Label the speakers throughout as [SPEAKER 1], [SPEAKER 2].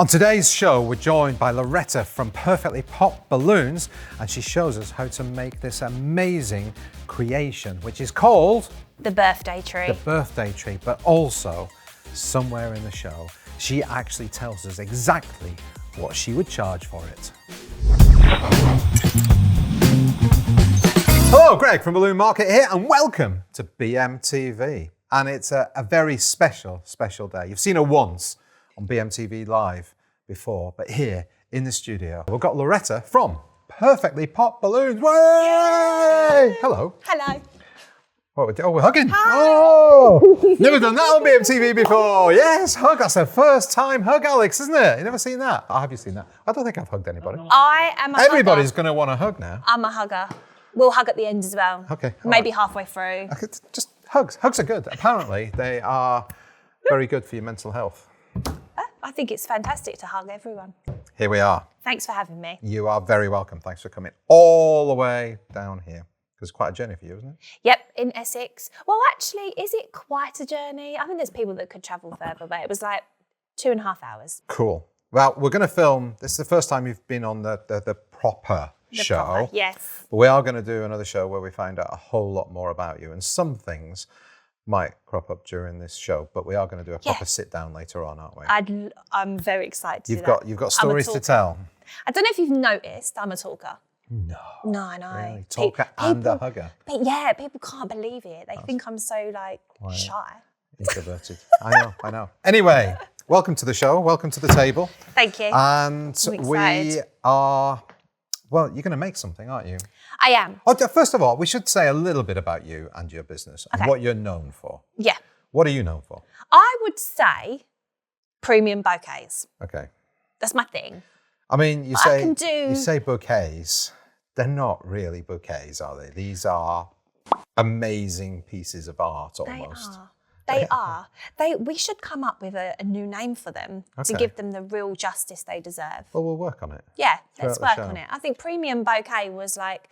[SPEAKER 1] On today's show, we're joined by Loretta from Perfectly Popped Balloons, and she shows us how to make this amazing creation, which is called
[SPEAKER 2] the birthday tree.
[SPEAKER 1] The birthday tree, but also somewhere in the show, she actually tells us exactly what she would charge for it. Hello, Greg from Balloon Market here, and welcome to BMTV. And it's a very special day. You've seen her once on BMTV Live before, but here in the studio, we've got Loretta from Perfectly Popped Balloons. Way! Hello.
[SPEAKER 2] Hello.
[SPEAKER 1] We're hugging.
[SPEAKER 2] Hi.
[SPEAKER 1] Oh, never done that on BMTV before. Yes, hug. That's her first time hug, Alex, isn't it? You never seen that? Oh, have you seen that? I don't think I've hugged anybody.
[SPEAKER 2] I am a
[SPEAKER 1] Everybody's
[SPEAKER 2] hugger.
[SPEAKER 1] going to want to hug now.
[SPEAKER 2] I'm a hugger. We'll hug at the end as well.
[SPEAKER 1] Okay.
[SPEAKER 2] Maybe halfway through.
[SPEAKER 1] Okay, just hugs. Hugs are good. Apparently, they are very good for your mental health.
[SPEAKER 2] I think it's fantastic to hug everyone.
[SPEAKER 1] Here we are.
[SPEAKER 2] Thanks for having me.
[SPEAKER 1] You are very welcome. Thanks for coming all the way down here. Because it's quite a journey for you, isn't it?
[SPEAKER 2] Yep, in Essex. Well, actually, is it quite a journey? I think there's people that could travel further, but it was like 2.5 hours.
[SPEAKER 1] Cool. Well, we're going to film. This is the first time you've been on the proper show.
[SPEAKER 2] Proper, yes.
[SPEAKER 1] But we are going to do another show where we find out a whole lot more about you. And some things might crop up during this show, but we are going to do a proper sit down later on, aren't we?
[SPEAKER 2] I'm very excited to do that.
[SPEAKER 1] You've got stories to tell.
[SPEAKER 2] I don't know if you've noticed, I'm a talker.
[SPEAKER 1] No.
[SPEAKER 2] No, I know.
[SPEAKER 1] Really? Talker and a hugger.
[SPEAKER 2] But yeah, people can't believe it. They think I'm so shy.
[SPEAKER 1] Introverted. I know. Anyway, welcome to the show. Welcome to the table.
[SPEAKER 2] Thank you.
[SPEAKER 1] And we are, well, you're going to make something, aren't you?
[SPEAKER 2] I am.
[SPEAKER 1] Oh, first of all, we should say a little bit about you and your business and what you're known for.
[SPEAKER 2] Yeah.
[SPEAKER 1] What are you known for?
[SPEAKER 2] I would say premium bouquets.
[SPEAKER 1] Okay.
[SPEAKER 2] That's my thing.
[SPEAKER 1] I mean, you say bouquets. They're not really bouquets, are they? These are amazing pieces of art almost.
[SPEAKER 2] They are. We should come up with a new name for them to give them the real justice they deserve.
[SPEAKER 1] Well, we'll work on it.
[SPEAKER 2] Yeah, let's work on it. I think premium bouquet was like,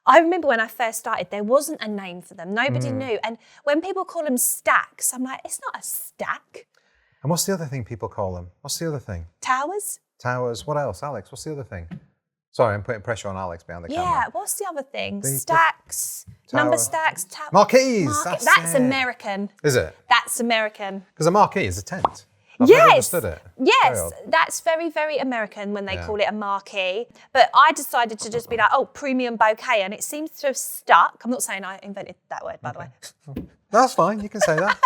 [SPEAKER 2] I remember when I first started, there wasn't a name for them. Nobody knew. And when people call them stacks, I'm like, it's not a stack.
[SPEAKER 1] And what's the other thing people call them? What's the other thing?
[SPEAKER 2] Towers.
[SPEAKER 1] Towers. What else? Alex, what's the other thing? Sorry, I'm putting pressure on Alex behind the camera.
[SPEAKER 2] Yeah, what's the other thing? Stacks, number stacks,
[SPEAKER 1] marquees.
[SPEAKER 2] That's American.
[SPEAKER 1] Is it?
[SPEAKER 2] That's American.
[SPEAKER 1] Because a marquee is a tent. I've never understood it.
[SPEAKER 2] Yes, that's very, very American when they call it a marquee. But I decided to just be like, oh, premium bouquet, and it seems to have stuck. I'm not saying I invented that word, by the way.
[SPEAKER 1] That's fine, you can say that.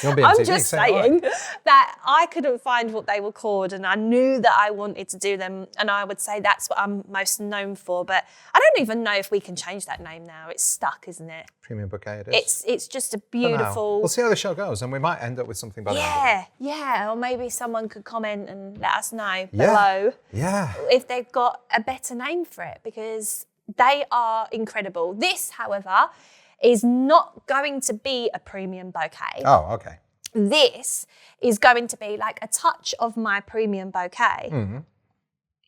[SPEAKER 2] I'm just saying that I couldn't find what they were called, and I knew that I wanted to do them, and I would say that's what I'm most known for. But I don't even know if we can change that name now. It's stuck, isn't it?
[SPEAKER 1] Premium bouquet it is.
[SPEAKER 2] It's just a beautiful...
[SPEAKER 1] We'll see how the show goes, and we might end up with something better.
[SPEAKER 2] Yeah. Or maybe someone could comment and let us know below if they've got a better name for it, because they are incredible. This, however, is not going to be a premium bouquet.
[SPEAKER 1] Oh, okay.
[SPEAKER 2] This is going to be like a touch of my premium bouquet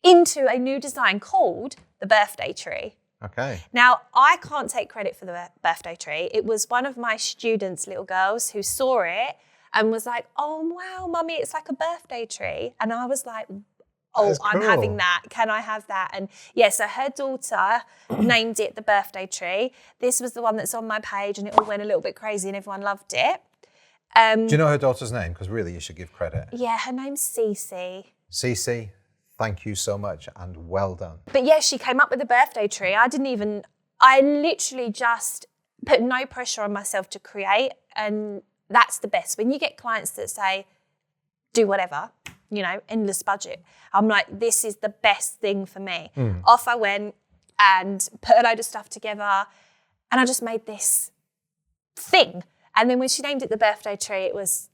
[SPEAKER 2] into a new design called the birthday tree.
[SPEAKER 1] Okay.
[SPEAKER 2] Now, I can't take credit for the birthday tree. It was one of my students' little girls who saw it and was like, oh, wow, Mummy, it's like a birthday tree. And I was like, oh, I'm having that. Can I have that? And yeah, so her daughter named it the birthday tree. This was the one that's on my page, and it all went a little bit crazy and everyone loved it.
[SPEAKER 1] Do you know her daughter's name? Because really, you should give credit.
[SPEAKER 2] Yeah, her name's Cece.
[SPEAKER 1] Cece, thank you so much and well done.
[SPEAKER 2] But yeah, she came up with the birthday tree. I literally just put no pressure on myself to create. And that's the best. When you get clients that say, do whatever, endless budget. I'm like, this is the best thing for me. Off I went and put a load of stuff together, and I just made this thing. And then when she named it the birthday tree, it's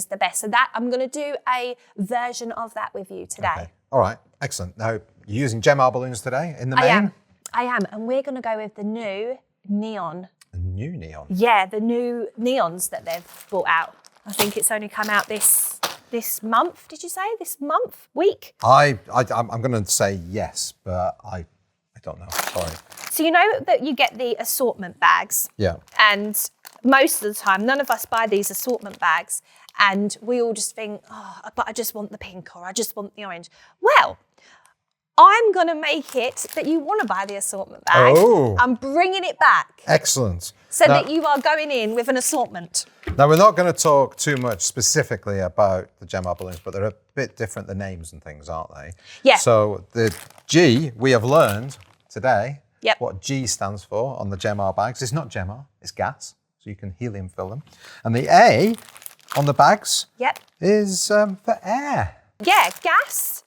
[SPEAKER 2] the best. So that I'm going to do a version of that with you today.
[SPEAKER 1] Okay. All right, excellent. Now, you're using Gemar balloons today in the main?
[SPEAKER 2] I am. And we're going to go with the new neon.
[SPEAKER 1] The new neon?
[SPEAKER 2] Yeah, the new neons that they've brought out. I think it's only come out this month. Did you say this month? Week?
[SPEAKER 1] I'm going to say yes, but I don't know. Sorry.
[SPEAKER 2] So you know that you get the assortment bags?
[SPEAKER 1] Yeah.
[SPEAKER 2] And most of the time, none of us buy these assortment bags. And we all just think, oh, but I just want the pink or I just want the orange. Well, I'm going to make it that you want to buy the assortment bag.
[SPEAKER 1] Oh.
[SPEAKER 2] I'm bringing it back.
[SPEAKER 1] Excellent.
[SPEAKER 2] So that you are going in with an assortment.
[SPEAKER 1] Now, we're not going to talk too much specifically about the Gemar balloons, but they're a bit different, the names and things, aren't they?
[SPEAKER 2] Yeah.
[SPEAKER 1] So the G, we have learned today what G stands for on the Gemar bags. It's not Gemar, it's gas, so you can helium fill them. And the A on the bags is for air.
[SPEAKER 2] Yeah, gas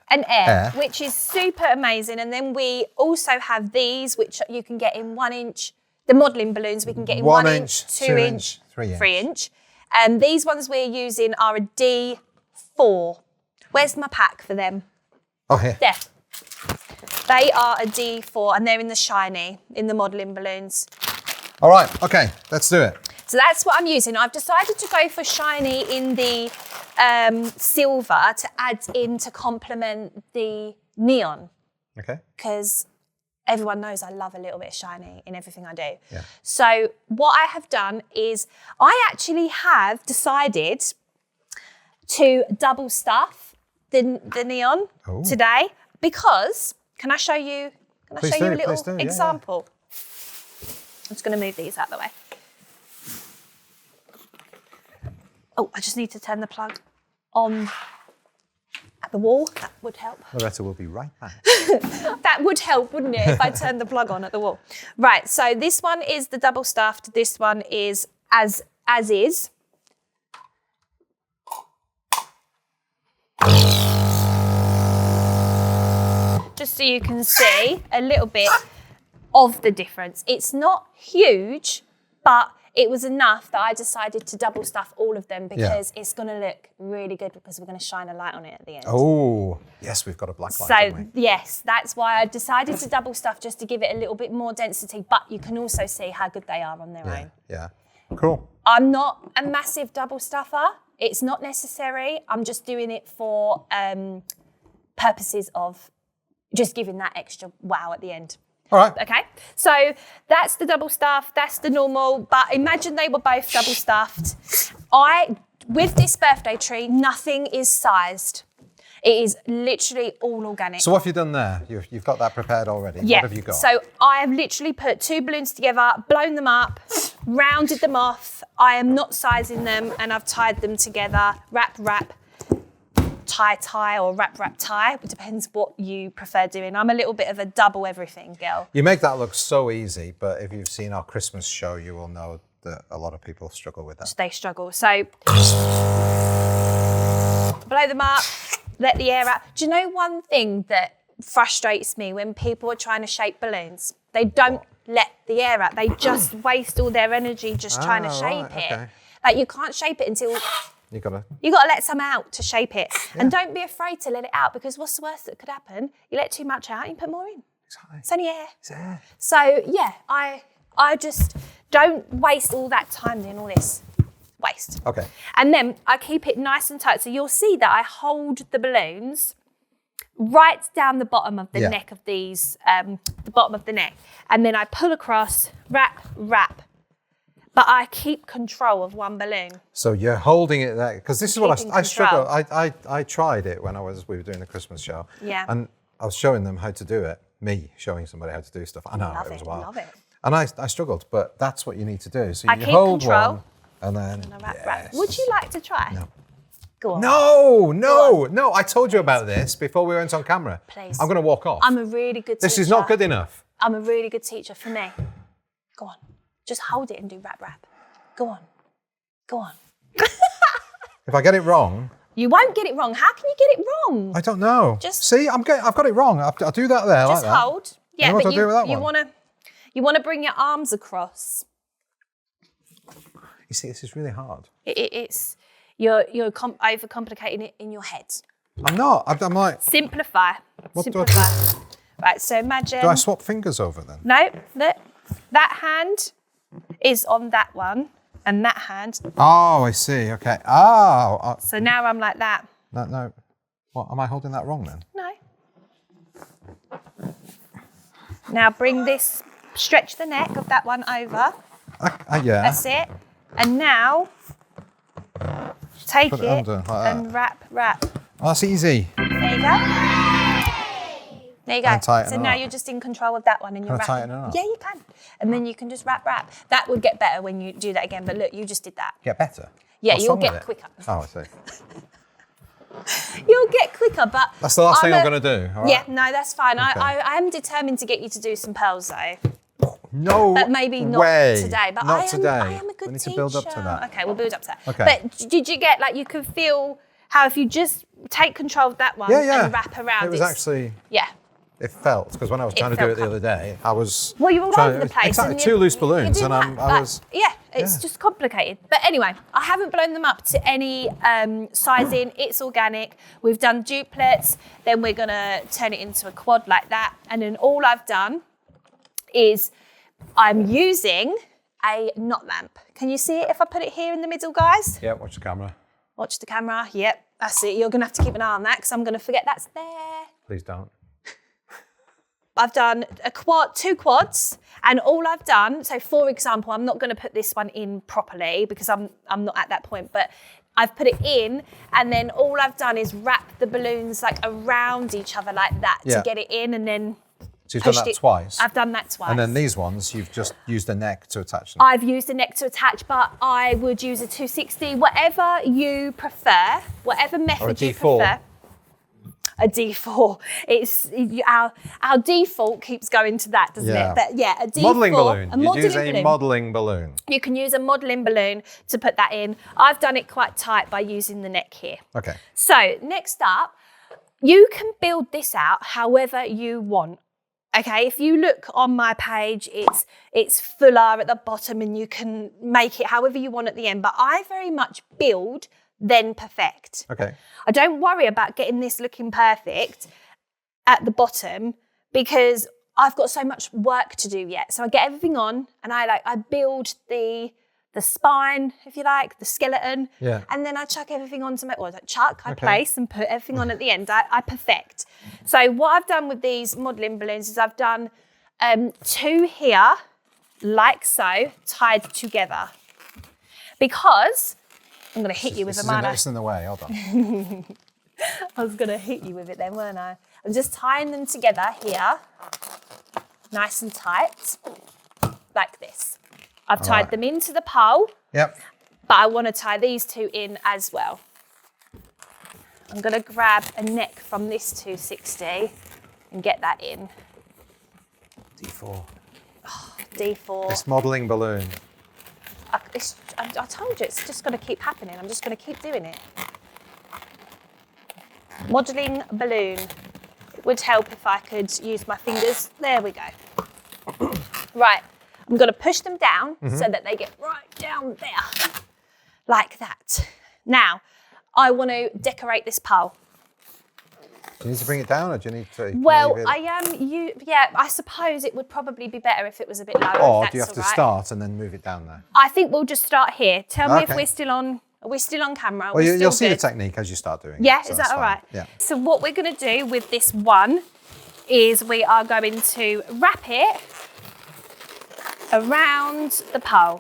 [SPEAKER 2] and air, which is super amazing. And then we also have these, which you can get in 1 inch. The modelling balloons we can get in 1 inch, 2 inch, 3 inch. And these ones we're using are a D4. Where's my pack for them?
[SPEAKER 1] Oh, here.
[SPEAKER 2] There. They are a D4 and they're in the shiny, in the modelling balloons.
[SPEAKER 1] All right, okay, let's do it.
[SPEAKER 2] So that's what I'm using. I've decided to go for shiny in the silver to add in to complement the neon.
[SPEAKER 1] Okay.
[SPEAKER 2] Because everyone knows I love a little bit of shiny in everything I do.
[SPEAKER 1] Yeah.
[SPEAKER 2] So what I have done is I actually have decided to double stuff the neon today because, can I show you a little example? I'm just going to move these out of the way. Oh, I just need to turn the plug on at the wall. That would help.
[SPEAKER 1] Loretta will be right back.
[SPEAKER 2] That would help, wouldn't it, if I turned the plug on at the wall? Right, so this one is the double stuffed. This one is as is. Just so you can see a little bit of the difference. It's not huge, but it was enough that I decided to double stuff all of them because it's going to look really good because we're going to shine a light on it at the end.
[SPEAKER 1] Oh, yes, we've got a black light,
[SPEAKER 2] So, yes, that's why I decided to double stuff just to give it a little bit more density, but you can also see how good they are on their own.
[SPEAKER 1] Yeah, cool.
[SPEAKER 2] I'm not a massive double stuffer. It's not necessary. I'm just doing it for purposes of just giving that extra wow at the end.
[SPEAKER 1] All right.
[SPEAKER 2] Okay, so that's the double stuff, that's the normal, but imagine they were both double stuffed. With this birthday tree, nothing is sized. It is literally all organic.
[SPEAKER 1] So what have you done there? You've got that prepared already.
[SPEAKER 2] Yeah.
[SPEAKER 1] What have you got?
[SPEAKER 2] So I have literally put 2 balloons together, blown them up, rounded them off. I am not sizing them and I've tied them together, wrap, tie or wrap, tie. It depends what you prefer doing. I'm a little bit of a double everything girl.
[SPEAKER 1] You make that look so easy, but if you've seen our Christmas show, you will know that a lot of people struggle with that.
[SPEAKER 2] They struggle. So blow them up, let the air out. Do you know one thing that frustrates me when people are trying to shape balloons? They don't let the air out. They just waste all their energy just trying to shape it. Okay. Like you can't shape it until you gotta let some out to shape it. Yeah. And don't be afraid to let it out because what's the worst that could happen? You let too much out and you put more in. Exactly. It's only air. It's air. So yeah, I just don't waste all that time doing all this. Waste.
[SPEAKER 1] Okay.
[SPEAKER 2] And then I keep it nice and tight. So you'll see that I hold the balloons right down the bottom of the neck of these, the bottom of the neck. And then I pull across, wrap. But I keep control of one balloon.
[SPEAKER 1] So you're holding it there, because this is what I struggle. I tried it when we were doing the Christmas show. Yeah. And I was showing them how to do it, me showing somebody how to do stuff. I know, it was wild. Love it. And I struggled, but that's what you need to do. So you hold one, and then
[SPEAKER 2] wrap. Would you like to try?
[SPEAKER 1] No.
[SPEAKER 2] Go on.
[SPEAKER 1] No. I told you about this before we went on camera.
[SPEAKER 2] Please.
[SPEAKER 1] I'm going to walk off.
[SPEAKER 2] I'm a really good teacher.
[SPEAKER 1] This is not good enough.
[SPEAKER 2] I'm a really good teacher for me. Go on. Just hold it and do wrap. Go on.
[SPEAKER 1] If I get it wrong...
[SPEAKER 2] You won't get it wrong. How can you get it wrong?
[SPEAKER 1] I don't know. See, I've got it wrong. I'll do that there like that.
[SPEAKER 2] Just hold. Yeah,
[SPEAKER 1] but
[SPEAKER 2] you want to bring your arms across.
[SPEAKER 1] You see, this is really hard.
[SPEAKER 2] You're overcomplicating it in your head.
[SPEAKER 1] I'm not. I'm like...
[SPEAKER 2] Simplify.
[SPEAKER 1] Simplify.
[SPEAKER 2] Right, so imagine...
[SPEAKER 1] Do I swap fingers over then?
[SPEAKER 2] No, that hand is on that one, and that hand...
[SPEAKER 1] Oh, I see, okay.
[SPEAKER 2] So now I'm like that.
[SPEAKER 1] No. What, am I holding that wrong then?
[SPEAKER 2] No. Now stretch the neck of that one over.
[SPEAKER 1] Yeah.
[SPEAKER 2] That's it. And now, take
[SPEAKER 1] put
[SPEAKER 2] it
[SPEAKER 1] under like that.
[SPEAKER 2] and wrap.
[SPEAKER 1] Oh, that's easy.
[SPEAKER 2] There you go. There you go.
[SPEAKER 1] And tighten
[SPEAKER 2] So
[SPEAKER 1] it
[SPEAKER 2] now
[SPEAKER 1] up.
[SPEAKER 2] you're just in control of that one and you're
[SPEAKER 1] Can I
[SPEAKER 2] wrapping.
[SPEAKER 1] tighten it up?
[SPEAKER 2] Yeah, you can. And then you can just wrap. That would get better when you do that again. But look, you just did that.
[SPEAKER 1] Get better?
[SPEAKER 2] Yeah,
[SPEAKER 1] What's
[SPEAKER 2] you'll
[SPEAKER 1] wrong with
[SPEAKER 2] get
[SPEAKER 1] it?
[SPEAKER 2] quicker.
[SPEAKER 1] Oh, I see.
[SPEAKER 2] You'll get quicker, but
[SPEAKER 1] That's the last thing I'm going to do. All right?
[SPEAKER 2] Yeah, no, that's fine.
[SPEAKER 1] Okay.
[SPEAKER 2] I am determined to get you to do some pearls though.
[SPEAKER 1] No
[SPEAKER 2] But maybe not
[SPEAKER 1] way.
[SPEAKER 2] today. But
[SPEAKER 1] not
[SPEAKER 2] I am
[SPEAKER 1] today.
[SPEAKER 2] a good
[SPEAKER 1] We need
[SPEAKER 2] teacher.
[SPEAKER 1] to build up to that.
[SPEAKER 2] Okay, we'll build up to that.
[SPEAKER 1] Okay.
[SPEAKER 2] But did you get, like, you could feel how if you just take control of that one
[SPEAKER 1] Yeah.
[SPEAKER 2] and wrap around
[SPEAKER 1] It was actually,
[SPEAKER 2] Yeah.
[SPEAKER 1] it felt, because when I was trying to do
[SPEAKER 2] felt
[SPEAKER 1] it the other day, I was
[SPEAKER 2] Well, you were all
[SPEAKER 1] trying,
[SPEAKER 2] over the place.
[SPEAKER 1] Exactly,
[SPEAKER 2] and
[SPEAKER 1] two loose
[SPEAKER 2] you
[SPEAKER 1] balloons,
[SPEAKER 2] did
[SPEAKER 1] and
[SPEAKER 2] that.
[SPEAKER 1] I was...
[SPEAKER 2] Yeah, it's just complicated. But anyway, I haven't blown them up to any sizing. It's organic. We've done duplets. Then we're going to turn it into a quad like that. And then all I've done is I'm using a knot lamp. Can you see it if I put it here in the middle, guys?
[SPEAKER 1] Yeah, watch the camera.
[SPEAKER 2] Watch the camera. Yep, that's it. You're going to have to keep an eye on that because I'm going to forget that's there.
[SPEAKER 1] Please don't.
[SPEAKER 2] I've done two quads, and all I've done, so for example, I'm not going to put this one in properly because I'm not at that point, but I've put it in, and then all I've done is wrap the balloons like around each other like that to get it in, and then
[SPEAKER 1] So you've done that twice?
[SPEAKER 2] I've done that twice.
[SPEAKER 1] And then these ones, you've just used a neck to attach them?
[SPEAKER 2] I've used a neck to attach, but I would use a 260, whatever you prefer, whatever method you prefer. A D4. It's our default keeps going to that, doesn't it? But yeah, a D4.
[SPEAKER 1] Modelling balloon.
[SPEAKER 2] Modelling
[SPEAKER 1] use
[SPEAKER 2] balloon.
[SPEAKER 1] a modelling balloon.
[SPEAKER 2] You can use a modelling balloon to put that in. I've done it quite tight by using the neck here.
[SPEAKER 1] Okay.
[SPEAKER 2] So next up, you can build this out however you want. Okay, if you look on my page, it's fuller at the bottom and you can make it however you want at the end. But I very much build, then perfect.
[SPEAKER 1] Okay.
[SPEAKER 2] I don't worry about getting this looking perfect at the bottom because I've got so much work to do yet. So I get everything on and I build the spine, if you like, the skeleton.
[SPEAKER 1] Yeah.
[SPEAKER 2] And then I chuck everything onto my, I place and put everything on at the end. I perfect. So what I've done with these modelling balloons is I've done 2 here, like so, tied together. Because I'm going to hit you with a mana.
[SPEAKER 1] It's in the way, hold on.
[SPEAKER 2] I was going to hit you with it then, weren't I? I'm just tying them together here, nice and tight, like this. I've tied them into the pole,
[SPEAKER 1] Yep.
[SPEAKER 2] but I want to tie these 2 in as well. I'm going to grab a neck from this 260 and get that in.
[SPEAKER 1] D4.
[SPEAKER 2] D4.
[SPEAKER 1] This modelling balloon.
[SPEAKER 2] I told you, it's just going to keep happening. I'm just going to keep doing it. Modelling balloon. It would help if I could use my fingers. There we go. Right, I'm going to push them down so that they get right down there, like that. Now, I want to decorate this pole.
[SPEAKER 1] Do you need to bring it down, or do you need to?
[SPEAKER 2] Well, I suppose it would probably be better if it was a bit lower.
[SPEAKER 1] Or
[SPEAKER 2] if
[SPEAKER 1] do you have
[SPEAKER 2] that's
[SPEAKER 1] to
[SPEAKER 2] all right.
[SPEAKER 1] start and then move it down there?
[SPEAKER 2] I think we'll just start here. Tell me if
[SPEAKER 1] Okay.
[SPEAKER 2] we're still on. Are we still on camera?
[SPEAKER 1] Well, you'll see the
[SPEAKER 2] good?
[SPEAKER 1] technique as you start doing
[SPEAKER 2] Yeah,
[SPEAKER 1] it. so
[SPEAKER 2] is
[SPEAKER 1] that's
[SPEAKER 2] that all
[SPEAKER 1] fine.
[SPEAKER 2] right?
[SPEAKER 1] Yeah.
[SPEAKER 2] So what we're going to do with this one is we are going to wrap it around the pole,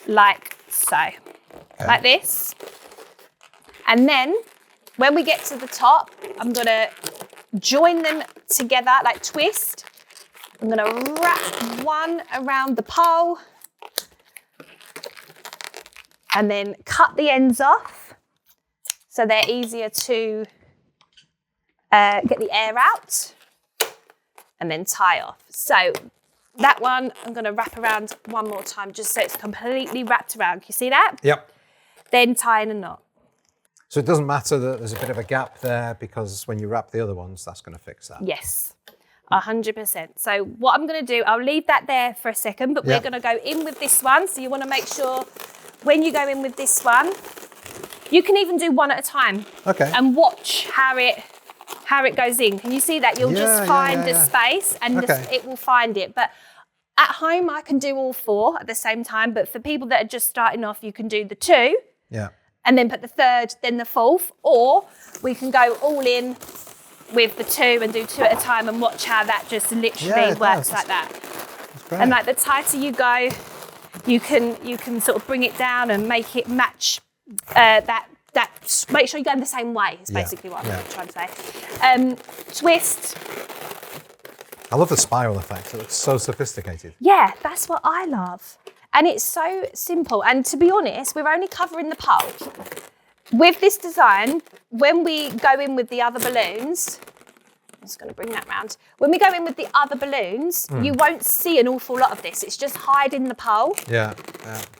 [SPEAKER 2] like so, like this. And then when we get to the top, I'm going to join them together, like twist. I'm going to wrap one around the pole and then cut the ends off so they're easier to get the air out and then tie off. So that one I'm going to wrap around one more time just so it's completely wrapped around. Can you see that?
[SPEAKER 1] Yep.
[SPEAKER 2] Then tie in a knot.
[SPEAKER 1] So it doesn't matter that there's a bit of a gap there because when you wrap the other ones, that's going to fix that.
[SPEAKER 2] Yes, 100%. So what I'm going to do, I'll leave that there for a second, but we're going to go in with this one. So you want to make sure when you go in with this one, you can even do one at a time.
[SPEAKER 1] Okay.
[SPEAKER 2] And watch how it goes in. Can you see that? You'll just find the space and it will find it. But at home, I can do all 4 at the same time. But for people that are just starting off, you can do the 2.
[SPEAKER 1] Yeah.
[SPEAKER 2] And then put the 3rd, then the 4th, or we can go all in with the 2 and do 2 at a time and watch how that just literally works like that.
[SPEAKER 1] That's great.
[SPEAKER 2] And like the tighter you go, you can sort of bring it down and make it match make sure you go in the same way is basically what I'm trying to say. Twist.
[SPEAKER 1] I love the spiral effect. It looks so sophisticated.
[SPEAKER 2] Yeah, that's what I love. And it's so simple. And to be honest, we're only covering the pole. With this design, when we go in with the other balloons, I'm just going to bring that round. When we go in with the other balloons, you won't see an awful lot of this. It's just hiding the pole.
[SPEAKER 1] Yeah.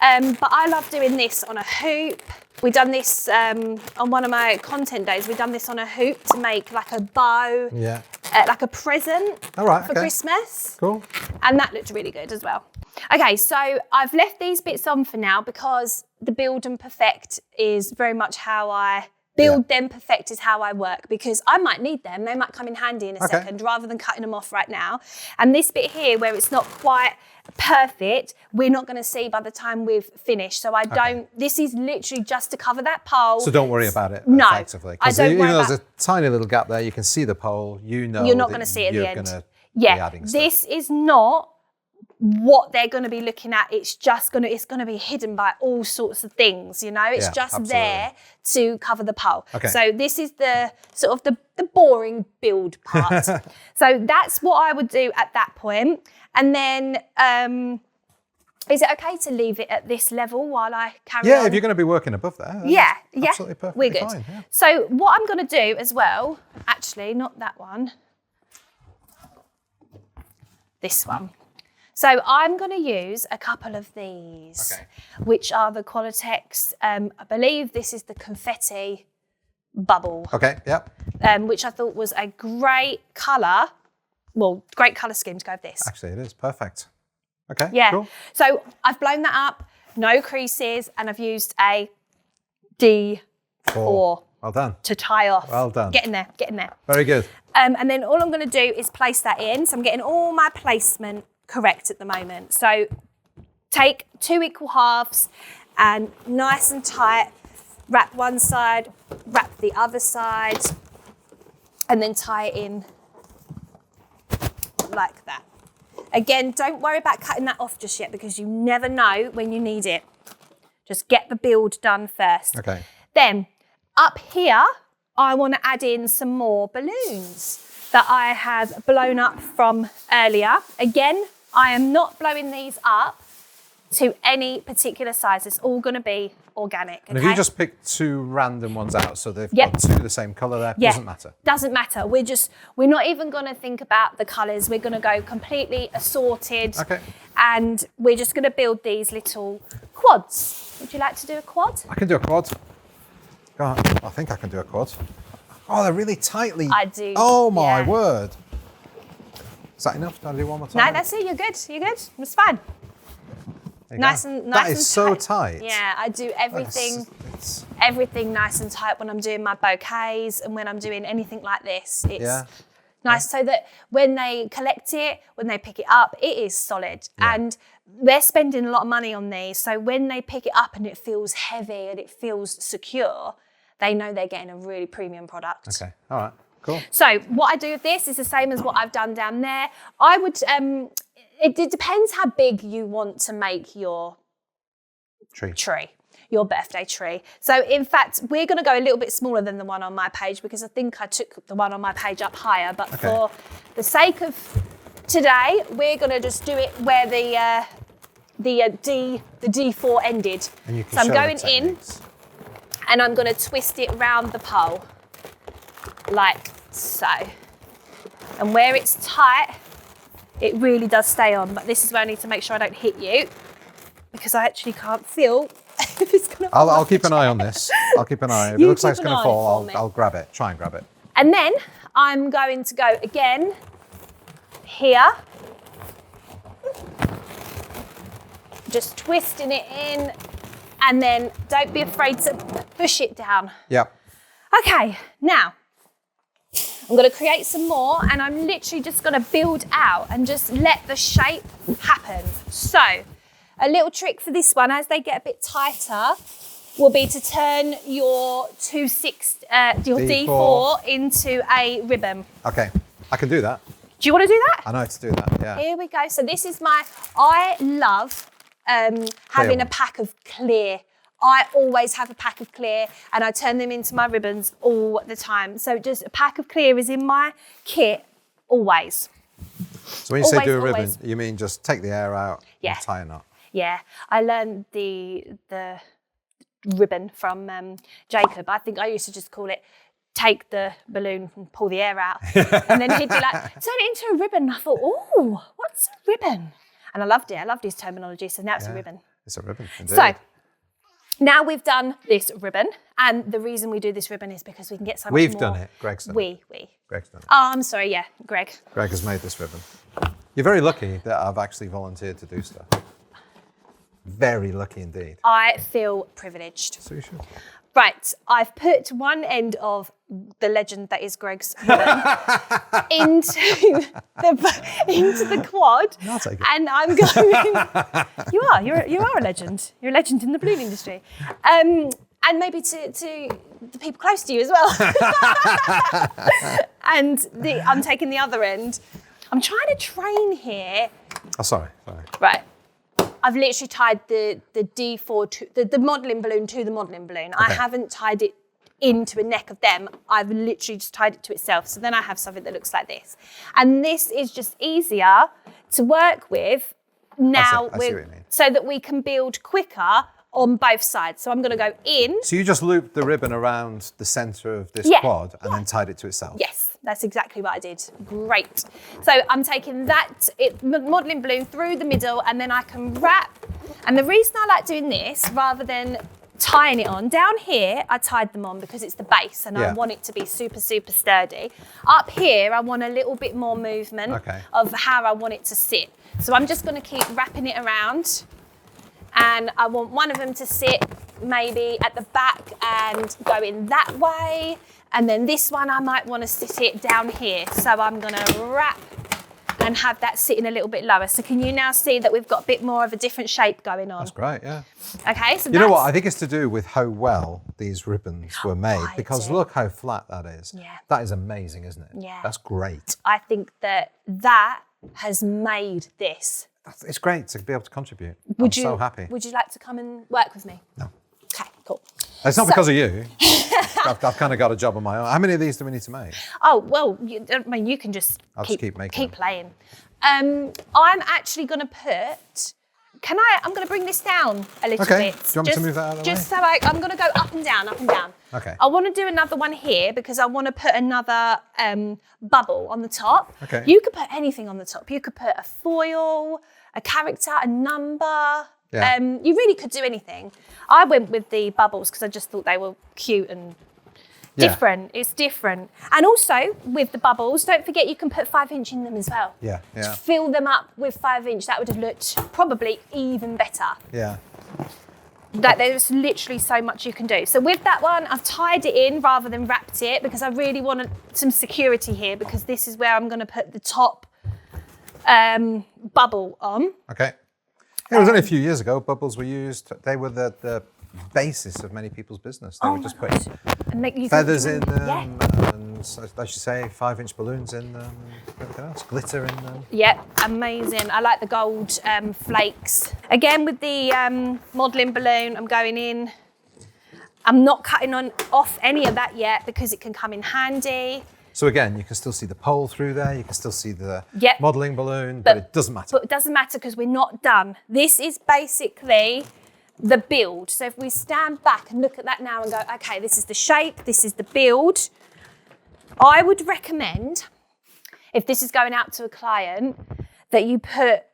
[SPEAKER 2] But I love doing this on a hoop. We've done this on one of my content days. We've done this on a hoop to make like a bow, like a present for Christmas.
[SPEAKER 1] Cool.
[SPEAKER 2] And that looked really good as well. Okay, so I've left these bits on for now because the build and perfect is very much how I build them, perfect is how I work, because I might need them. They might come in handy in a second rather than cutting them off right now. And this bit here where it's not quite perfect, we're not going to see by the time we've finished. So I don't, this is literally just to cover that pole.
[SPEAKER 1] So don't worry about it effectively.
[SPEAKER 2] I don't worry about
[SPEAKER 1] there's a tiny little gap there, you can see the pole, you're
[SPEAKER 2] not going to see it at the end.
[SPEAKER 1] Yeah,
[SPEAKER 2] this is not what they're going to be looking at. It's just going to be hidden by all sorts of things, you know. It's just there to cover the pole. So this is the sort of the boring build part. So that's what I would do at that point. And then is it okay to leave it at this level while I carry on?
[SPEAKER 1] Yeah, if you're going to be working above there. Absolutely perfectly
[SPEAKER 2] we're good.
[SPEAKER 1] Fine, yeah.
[SPEAKER 2] So what I'm going to do as well, actually, not that one, this one. So I'm going to use a couple of these, which are the Qualitex. I believe this is the confetti bubble.
[SPEAKER 1] Okay, yep.
[SPEAKER 2] Which I thought was a great colour. Well, great colour scheme to go with this.
[SPEAKER 1] Actually, it is perfect. Okay,
[SPEAKER 2] cool. So I've blown that up, no creases, and I've used a D4.
[SPEAKER 1] Well done.
[SPEAKER 2] To tie off.
[SPEAKER 1] Well done.
[SPEAKER 2] Get in there, get in there.
[SPEAKER 1] Very good.
[SPEAKER 2] And then all I'm going to do is place that in. So I'm getting all my placement correct at the moment. So take 2 equal halves and nice and tight, wrap one side, wrap the other side, and then tie it in like that. Again, don't worry about cutting that off just yet because you never know when you need it. Just get the build done first.
[SPEAKER 1] Okay.
[SPEAKER 2] Then up here, I want to add in some more balloons that I have blown up from earlier. Again, I am not blowing these up to any particular size. It's all going to be organic.
[SPEAKER 1] And if you just pick 2 random ones out, so they've got 2 the same colour there, doesn't matter.
[SPEAKER 2] Doesn't matter. We're not even going to think about the colours. We're going to go completely assorted.
[SPEAKER 1] Okay.
[SPEAKER 2] And we're just going to build these little quads. Would you like to do a quad?
[SPEAKER 1] I can do a quad. I think I can do a quad. Oh, they're really tightly.
[SPEAKER 2] I do.
[SPEAKER 1] Oh my word. Is that enough? Can I do one more time?
[SPEAKER 2] No, that's it. You're good. You're good. It's fine. Nice and
[SPEAKER 1] that is so tight.
[SPEAKER 2] Yeah, I do everything everything nice and tight when I'm doing my bouquets and when I'm doing anything like this. It's nice so that when they collect it, when they pick it up, it is solid. And they're spending a lot of money on these. So when they pick it up and it feels heavy and it feels secure, they know they're getting a really premium product.
[SPEAKER 1] Okay, all right, cool.
[SPEAKER 2] So what I do with this is the same as what I've done down there. I would, it depends how big you want to make your tree, your birthday tree. So in fact, we're going to go a little bit smaller than the one on my page because I think I took the one on my page up higher. But for the sake of today, we're going to just do it where the D4 ended.
[SPEAKER 1] And you can
[SPEAKER 2] so I'm
[SPEAKER 1] show
[SPEAKER 2] going
[SPEAKER 1] the
[SPEAKER 2] in and I'm going to twist it around the pole like so. And where it's tight, it really does stay on. But this is where I need to make sure I don't hit you because I actually can't feel if it's going to fall.
[SPEAKER 1] I'll keep an eye on this. I'll keep an eye. If it looks like it's going to fall, I'll grab it. Try and grab it.
[SPEAKER 2] And then I'm going to go again here. Just twisting it in and then don't be afraid to push it down.
[SPEAKER 1] Yep.
[SPEAKER 2] Okay, now I'm going to create some more and I'm literally just going to build out and just let the shape happen. So a little trick for this one, as they get a bit tighter, will be to turn your D4 into a ribbon.
[SPEAKER 1] Okay, I can do that.
[SPEAKER 2] Do you want to do that?
[SPEAKER 1] I know how to do that, yeah.
[SPEAKER 2] Here we go. So this is I love having a pack of clear I always have a pack of clear and I turn them into my ribbons all the time. So just a pack of clear is in my kit always.
[SPEAKER 1] So when you say do a ribbon,
[SPEAKER 2] always.
[SPEAKER 1] you mean just take the air out and tie a knot?
[SPEAKER 2] Yeah, I learned the ribbon from Jacob. I think I used to just call it take the balloon and pull the air out. And then he'd be like, turn it into a ribbon. And I thought, oh, what's a ribbon? And I loved it. I loved his terminology. So now it's a ribbon.
[SPEAKER 1] It's a ribbon, indeed.
[SPEAKER 2] So now we've done this ribbon. And the reason we do this ribbon is because we can get so much more.
[SPEAKER 1] We've done it. Greg's done it. Greg's done it.
[SPEAKER 2] Oh, I'm sorry. Yeah, Greg.
[SPEAKER 1] Greg has made this ribbon. You're very lucky that I've actually volunteered to do stuff. Very lucky indeed.
[SPEAKER 2] I feel privileged.
[SPEAKER 1] So you should.
[SPEAKER 2] Right, I've put one end of the legend that is Greg's ribbon into the quad.
[SPEAKER 1] I'll take it.
[SPEAKER 2] And I'm going. You are a legend. You're a legend in the balloon industry, and maybe to the people close to you as well. And I'm taking the other end. I'm trying to train here.
[SPEAKER 1] Oh, sorry.
[SPEAKER 2] Right. I've literally tied the D4 to the modelling balloon to the modelling balloon. Okay. I haven't tied it into a neck of them. I've literally just tied it to itself. So then I have something that looks like this. And this is just easier to work with now
[SPEAKER 1] I see what you mean.
[SPEAKER 2] So that we can build quicker on both sides. So I'm going to go in.
[SPEAKER 1] So you just looped the ribbon around the centre of this quad and then tied it to itself?
[SPEAKER 2] Yes, that's exactly what I did. Great. So I'm taking that modelling balloon through the middle and then I can wrap. And the reason I like doing this rather than tying it on, down here I tied them on because it's the base and I want it to be super, super sturdy. Up here I want a little bit more movement of how I want it to sit. So I'm just going to keep wrapping it around. And I want one of them to sit maybe at the back and go in that way. And then this one, I might want to sit it down here. So I'm going to wrap and have that sitting a little bit lower. So can you now see that we've got a bit more of a different shape going on?
[SPEAKER 1] That's great, yeah.
[SPEAKER 2] Okay, so
[SPEAKER 1] you know what? I think it's to do with how well these ribbons were made. Because look how flat that is.
[SPEAKER 2] Yeah.
[SPEAKER 1] That is amazing, isn't it?
[SPEAKER 2] Yeah.
[SPEAKER 1] That's great.
[SPEAKER 2] I think that has made this.
[SPEAKER 1] It's great to be able to contribute. I'm so happy.
[SPEAKER 2] Would you like to come and work with me?
[SPEAKER 1] No.
[SPEAKER 2] Okay, cool.
[SPEAKER 1] It's not because of you. I've kind of got a job on my own. How many of these do we need to make?
[SPEAKER 2] Oh, well, you can just
[SPEAKER 1] keep making
[SPEAKER 2] keep playing. I'm actually going to put... I'm going to bring this down a little bit.
[SPEAKER 1] Do you want me to move that out of the way?
[SPEAKER 2] Just so I'm going to go up and down, up and down.
[SPEAKER 1] Okay.
[SPEAKER 2] I want to do another one here because I want to put another bubble on the top.
[SPEAKER 1] Okay.
[SPEAKER 2] You could put anything on the top. You could put a foil, a character, a number.
[SPEAKER 1] Yeah.
[SPEAKER 2] You really could do anything. I went with the bubbles because I just thought they were cute and different. It's different. And also with the bubbles, don't forget you can put 5-inch in them as well.
[SPEAKER 1] Yeah.
[SPEAKER 2] Fill them up with 5-inch. That would have looked probably even better.
[SPEAKER 1] Yeah.
[SPEAKER 2] That there's literally so much you can do. So with that one, I've tied it in rather than wrapped it because I really wanted some security here because this is where I'm going to put the top bubble on.
[SPEAKER 1] Okay. It was only a few years ago, bubbles were used. They were the basis of many people's business. They were just putting feathers in them, and as you say, 5-inch balloons in them, everything else, glitter in them.
[SPEAKER 2] Yep, amazing. I like the gold flakes. Again, with the modelling balloon, I'm going in. I'm not cutting off any of that yet because it can come in handy.
[SPEAKER 1] So again, you can still see the pole through there, you can still see the modelling balloon, but it doesn't matter.
[SPEAKER 2] But it doesn't matter because we're not done. This is basically the build. So if we stand back and look at that now and go, okay, this is the shape, this is the build. I would recommend, if this is going out to a client, that you put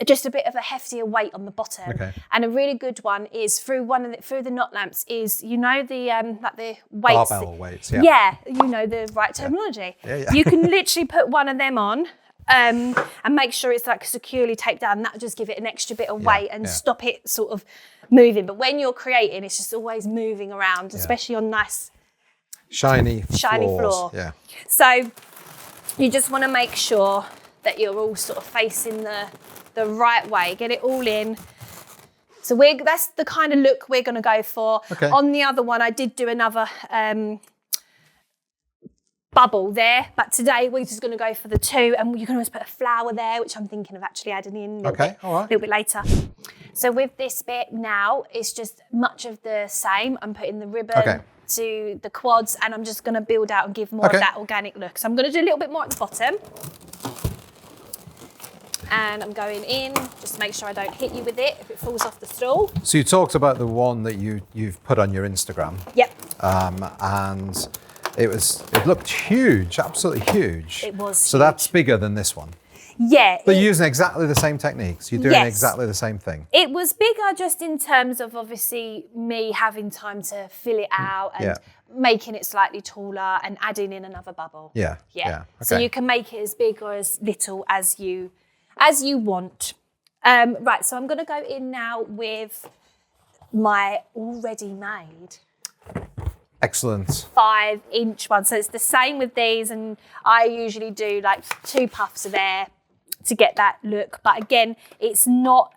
[SPEAKER 2] just a bit of a heftier weight on the bottom.
[SPEAKER 1] Okay.
[SPEAKER 2] And a really good one is through the knot lamps is, you know, the like the weights.
[SPEAKER 1] Barbell weights,
[SPEAKER 2] Yeah, you know the right terminology.
[SPEAKER 1] Yeah.
[SPEAKER 2] You can literally put one of them on and make sure it's like securely taped down. That'll just give it an extra bit of weight and stop it sort of moving. But when you're creating, it's just always moving around, especially on nice
[SPEAKER 1] shiny
[SPEAKER 2] floor.
[SPEAKER 1] Yeah.
[SPEAKER 2] So you just want to make sure that you're all sort of facing the right way. Get it all in. So that's the kind of look we're going to go for.
[SPEAKER 1] Okay.
[SPEAKER 2] On the other one, I did do another bubble there, but today we're just going to go for the 2, and you can always put a flower there, which I'm thinking of actually adding in a little bit later. So with this bit now, it's just much of the same. I'm putting the ribbon to the quads, and I'm just going to build out and give more of that organic look. So I'm going to do a little bit more at the bottom. And I'm going in, just to make sure I don't hit you with it if it falls off the stool.
[SPEAKER 1] So you talked about the one that you've put on your Instagram.
[SPEAKER 2] Yep.
[SPEAKER 1] And it looked huge, absolutely huge.
[SPEAKER 2] It was
[SPEAKER 1] So
[SPEAKER 2] huge.
[SPEAKER 1] That's bigger than this one.
[SPEAKER 2] Yeah.
[SPEAKER 1] But you're using exactly the same techniques. You're doing exactly the same thing.
[SPEAKER 2] It was bigger just in terms of obviously me having time to fill it out and making it slightly taller and adding in another bubble.
[SPEAKER 1] Yeah.
[SPEAKER 2] Yeah.
[SPEAKER 1] Okay.
[SPEAKER 2] So you can make it as big or as little as you want. Right, so I'm going to go in now with my already made
[SPEAKER 1] Excellent.
[SPEAKER 2] 5-inch one. So it's the same with these, and I usually do like 2 puffs of air to get that look. But again, it's not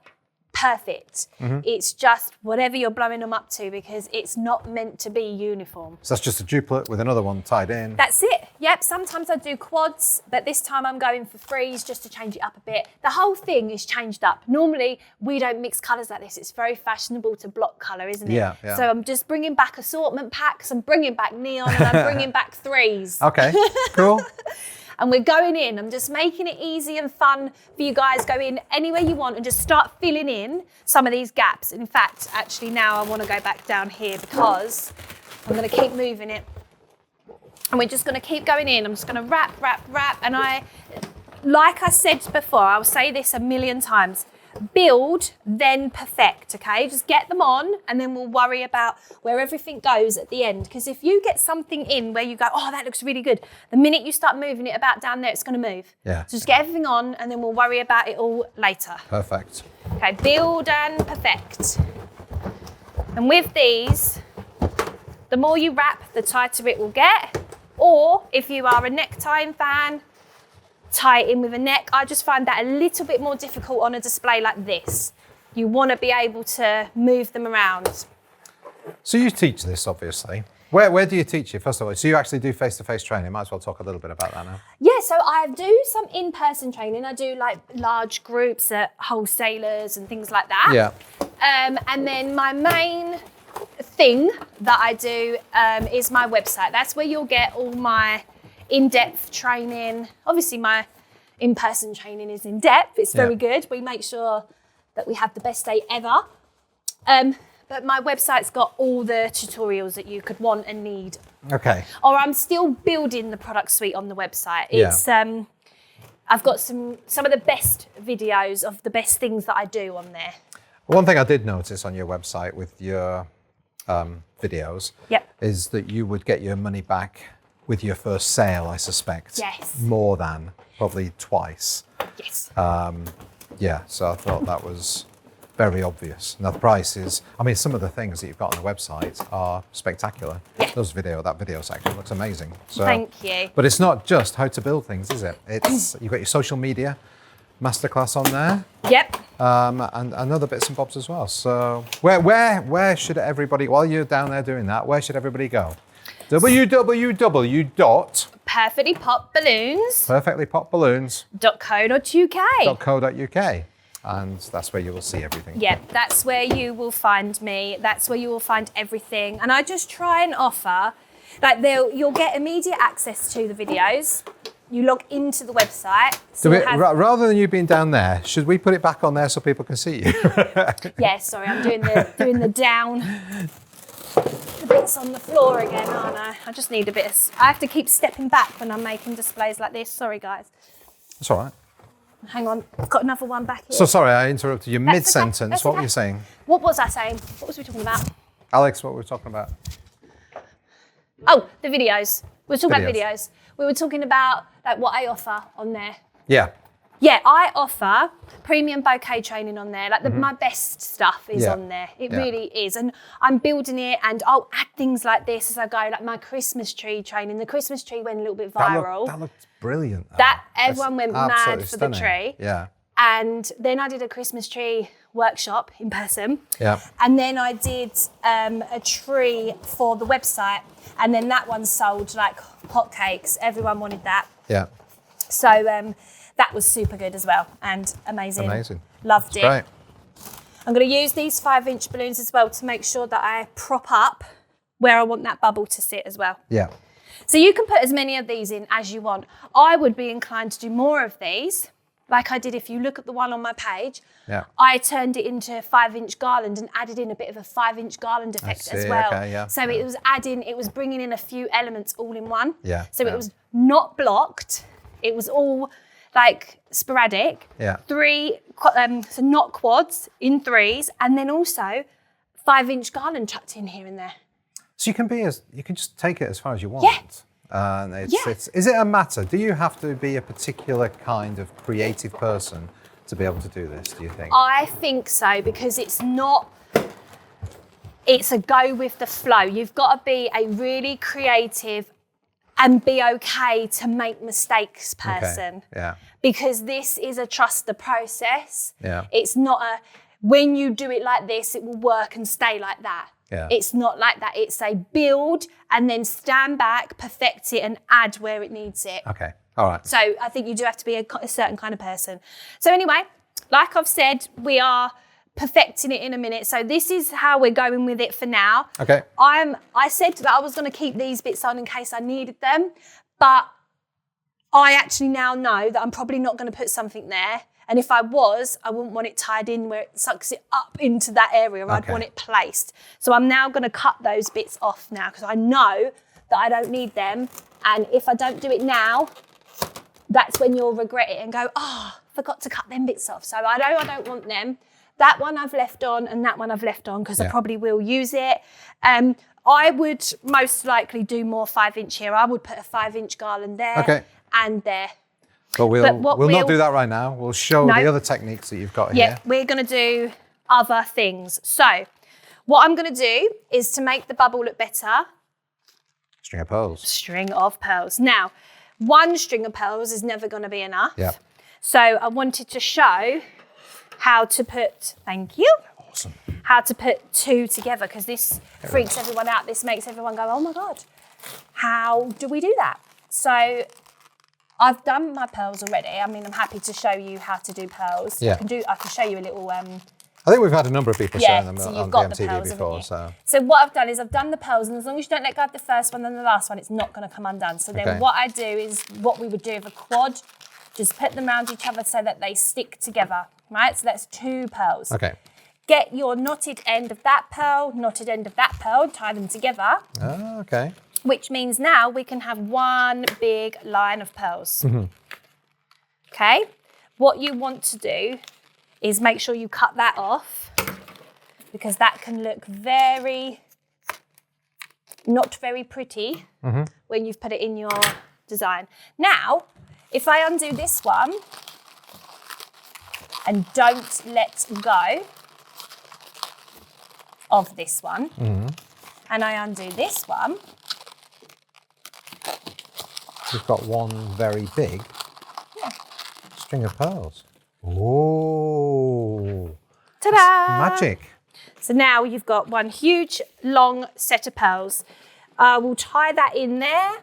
[SPEAKER 2] perfect. It's just whatever you're blowing them up to, because it's not meant to be uniform.
[SPEAKER 1] So that's just a duplet with another one tied in.
[SPEAKER 2] That's it. Yep, sometimes I do quads, but this time I'm going for 3s just to change it up a bit. The whole thing is changed up. Normally, we don't mix colours like this. It's very fashionable to block colour, isn't it?
[SPEAKER 1] Yeah, yeah.
[SPEAKER 2] So I'm just bringing back assortment packs, I'm bringing back neon, and I'm bringing back 3s.
[SPEAKER 1] Okay, cool.
[SPEAKER 2] And we're going in. I'm just making it easy and fun for you guys. Go in anywhere you want and just start filling in some of these gaps. In fact, actually now I want to go back down here because I'm going to keep moving it. And we're just going to keep going in. I'm just going to wrap. And like I said before, I'll say this a million times, build, then perfect, okay? Just get them on, and then we'll worry about where everything goes at the end. Because if you get something in where you go, oh, that looks really good, the minute you start moving it about down there, it's going to move.
[SPEAKER 1] Yeah.
[SPEAKER 2] So just get everything on, and then we'll worry about it all later.
[SPEAKER 1] Perfect.
[SPEAKER 2] Okay, build and perfect. And with these, the more you wrap, the tighter it will get. Or if you are a necktie fan, tie it in with a neck. I just find that a little bit more difficult on a display like this. You want to be able to move them around.
[SPEAKER 1] So you teach this, obviously. Where do you teach it, first of all? So you actually do face-to-face training. Might as well talk a little bit about that now.
[SPEAKER 2] Yeah, so I do some in-person training. I do like large groups at wholesalers and things like that.
[SPEAKER 1] Yeah.
[SPEAKER 2] And then my main thing that I do is my website. That's where you'll get all my in-depth training. Obviously my in-person training is in-depth. It's very good. We make sure that we have the best day ever. But my website's got all the tutorials that you could want and need.
[SPEAKER 1] Okay.
[SPEAKER 2] Or I'm still building the product suite on the website. It's I've got some of the best videos of the best things that I do on there.
[SPEAKER 1] One thing I did notice on your website with your videos is that you would get your money back with your first sale, I suspect.
[SPEAKER 2] Yes.
[SPEAKER 1] More than probably twice.
[SPEAKER 2] Yes.
[SPEAKER 1] Yeah, so I thought that was very obvious. Now the prices, I mean, some of the things that you've got on the website are spectacular.
[SPEAKER 2] Yeah.
[SPEAKER 1] That video section looks amazing. So,
[SPEAKER 2] Thank you.
[SPEAKER 1] But it's not just how to build things, is it? It's you've got your social media masterclass on there.
[SPEAKER 2] Yep.
[SPEAKER 1] And other bits and bobs as well. So where should everybody, while you're down there doing that, where should everybody go?
[SPEAKER 2] perfectlypopballoons.co.uk.
[SPEAKER 1] And that's where you will see everything.
[SPEAKER 2] Yeah, that's where you will find me. That's where you will find everything. And I just try and offer, like you'll get immediate access to the videos. You log into the website. So
[SPEAKER 1] rather than you being down there, should we put it back on there so people can see you?
[SPEAKER 2] Yeah, sorry, I'm doing the down. The bits on the floor again, aren't I? I just need a bit of... I have to keep stepping back when I'm making displays like this. Sorry, guys.
[SPEAKER 1] That's all right.
[SPEAKER 2] Hang on, I've got another one back here.
[SPEAKER 1] So sorry, I interrupted you mid-sentence.
[SPEAKER 2] That's
[SPEAKER 1] What
[SPEAKER 2] okay.
[SPEAKER 1] were you saying?
[SPEAKER 2] What was I saying? What was we talking about?
[SPEAKER 1] Alex, what were we talking about?
[SPEAKER 2] Oh, the videos. We were talking about videos. We were talking about like what I offer on there.
[SPEAKER 1] Yeah.
[SPEAKER 2] Yeah, I offer premium bouquet training on there. Like my best stuff is on there. It really is. And I'm building it, and I'll add things like this as I go, like my Christmas tree training. The Christmas tree went a little bit viral.
[SPEAKER 1] That looked brilliant.
[SPEAKER 2] Everyone went mad for the tree.
[SPEAKER 1] Yeah.
[SPEAKER 2] And then I did a Christmas tree workshop in person.
[SPEAKER 1] Yeah.
[SPEAKER 2] And then I did a tree for the website, and then that one sold like hotcakes. Everyone wanted that.
[SPEAKER 1] Yeah.
[SPEAKER 2] So that was super good as well, and amazing.
[SPEAKER 1] Amazing.
[SPEAKER 2] Loved it.
[SPEAKER 1] Great.
[SPEAKER 2] I'm going to use these 5-inch balloons as well to make sure that I prop up where I want that bubble to sit as well.
[SPEAKER 1] Yeah.
[SPEAKER 2] So you can put as many of these in as you want. I would be inclined to do more of these, like I did if you look at the one on my page.
[SPEAKER 1] Yeah.
[SPEAKER 2] I turned it into a 5-inch garland and added in a bit of a 5-inch garland effect as well.
[SPEAKER 1] Okay, yeah.
[SPEAKER 2] So it was bringing in a few elements all in one.
[SPEAKER 1] Yeah.
[SPEAKER 2] So it was not blocked. It was all like sporadic.
[SPEAKER 1] Yeah.
[SPEAKER 2] So not quads, in threes, and then also 5-inch garland tucked in here and there.
[SPEAKER 1] So you can just take it as far as you want.
[SPEAKER 2] Yeah.
[SPEAKER 1] And is it a matter? Do you have to be a particular kind of creative person to be able to do this, do you think?
[SPEAKER 2] I think so, because it's a go with the flow. You've got to be a really creative and be okay to make mistakes person.
[SPEAKER 1] Okay. Yeah.
[SPEAKER 2] Because this is a trust the process.
[SPEAKER 1] Yeah.
[SPEAKER 2] It's not when you do it like this, it will work and stay like that.
[SPEAKER 1] Yeah.
[SPEAKER 2] It's not like that. It's a build and then stand back, perfect it, and add where it needs it.
[SPEAKER 1] Okay. All right.
[SPEAKER 2] So I think you do have to be a certain kind of person. So anyway, like I've said, we are perfecting it in a minute. So this is how we're going with it for now.
[SPEAKER 1] Okay.
[SPEAKER 2] I said that I was going to keep these bits on in case I needed them, but I actually now know that I'm probably not going to put something there. And if I was, I wouldn't want it tied in where it sucks it up into that area. I'd want it placed. So I'm now going to cut those bits off now because I know that I don't need them. And if I don't do it now, that's when you'll regret it and go, oh, forgot to cut them bits off. So I know I don't want them. That one I've left on and that one I've left on because I probably will use it. I would most likely do more 5-inch here. I would put a 5-inch garland there and there.
[SPEAKER 1] But we'll not do that right now. We'll show the other techniques that you've got here.
[SPEAKER 2] Yeah, we're going to do other things. So what I'm going to do is to make the bubble look better.
[SPEAKER 1] String of pearls.
[SPEAKER 2] String of pearls. Now, one string of pearls is never going to be enough.
[SPEAKER 1] Yeah.
[SPEAKER 2] So I wanted to show how to put, thank you.
[SPEAKER 1] Awesome.
[SPEAKER 2] How to put two together because this freaks everyone out. This makes everyone go, oh my God, how do we do that? So I've done my pearls already. I mean, I'm happy to show you how to do pearls.
[SPEAKER 1] Yeah.
[SPEAKER 2] I can show you a little.
[SPEAKER 1] I think we've had a number of people showing them
[SPEAKER 2] so
[SPEAKER 1] on
[SPEAKER 2] you've got the
[SPEAKER 1] BMTV
[SPEAKER 2] pearls,
[SPEAKER 1] before.
[SPEAKER 2] So what I've done is I've done the pearls, and as long as you don't let go of the first one and the last one, it's not going to come undone. So then what I do is what we would do with a quad, just put them around each other so that they stick together, right? So that's 2 pearls.
[SPEAKER 1] Okay.
[SPEAKER 2] Get your knotted end of that pearl, knotted end of that pearl, tie them together.
[SPEAKER 1] Oh, okay.
[SPEAKER 2] Which means now we can have one big line of pearls. Mm-hmm. Okay? What you want to do is make sure you cut that off because that can look not very pretty when you've put it in your design. Now, if I undo this one and don't let go of this one, and I undo this one,
[SPEAKER 1] we've got one very big string of pearls. Oh,
[SPEAKER 2] ta-da!
[SPEAKER 1] Magic.
[SPEAKER 2] So now you've got one huge, long set of pearls. I will tie that in there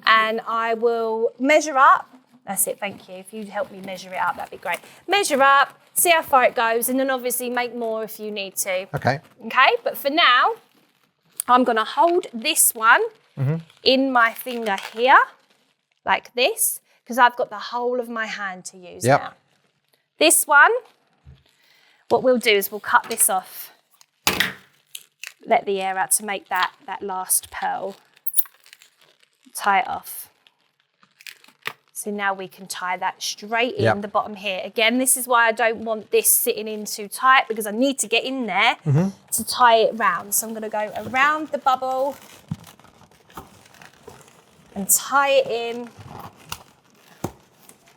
[SPEAKER 2] and I will measure up. That's it, thank you. If you'd help me measure it up, that'd be great. Measure up, see how far it goes, and then obviously make more if you need to.
[SPEAKER 1] Okay.
[SPEAKER 2] Okay, but for now, I'm gonna hold this one in my finger here, like this, because I've got the whole of my hand to use now. This one, what we'll do is we'll cut this off, let the air out to make that last pearl, tie it off. So now we can tie that straight in the bottom here. Again, this is why I don't want this sitting in too tight because I need to get in there to tie it round. So I'm gonna go around the bubble and tie it in